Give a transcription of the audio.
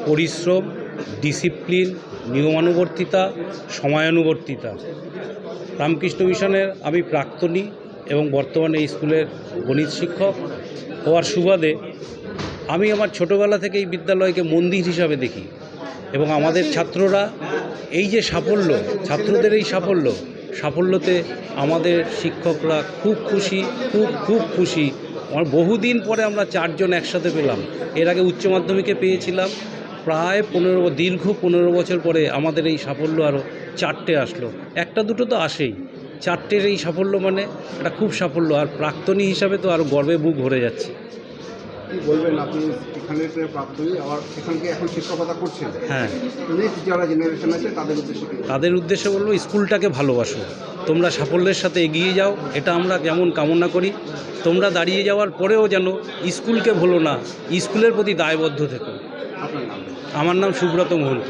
পরিশ্রম, ডিসিপ্লিন, নিয়মানুবর্তিতা, সময়ানুবর্তিতা। রামকৃষ্ণ মিশনের আমি প্রাক্তনী এবং বর্তমানে এই স্কুলের গণিত শিক্ষক হওয়ার সুবাদে আমি আমার ছোটোবেলা থেকে এই বিদ্যালয়কে মন্দির হিসাবে দেখি এবং আমাদের ছাত্ররা এই যে সাফল্য, ছাত্রদের এই সাফল্যতে আমাদের শিক্ষকরা খুব খুশি, খুব খুশি। আমার বহুদিন পরে আমরা 4 জন একসাথে পেলাম। এর আগে উচ্চ মাধ্যমিকে পেয়েছিলাম, প্রায় দীর্ঘ 15 বছর পরে আমাদের এই সাফল্য আরও 4টে আসলো। একটা দুটো তো আসেই, 4টের এই সাফল্য মানে এটা খুব সাফল্য। আর প্রাক্তনী হিসাবে তো আরও গর্বে বুক ভরে যাচ্ছে। কি বলবেন, আপনি এখানে প্রাক্তনী আবার এখানকে এখন শিক্ষকতা করছেন? হ্যাঁ, নেক্সট যারা জেনারেশন আছে তাদের উদ্দেশ্যে বলবো, স্কুলটাকে ভালোবাসো, তোমরা সাফল্যের সাথে এগিয়ে যাও, এটা আমরা যেমন কামনা করি। তোমরা দাঁড়িয়ে যাওয়ার পরেও যেন স্কুলকে ভুলো না, স্কুলের প্রতি দায়বদ্ধ থেকো। আপনার নাম? আমার নাম সুব্রত মহন্ত।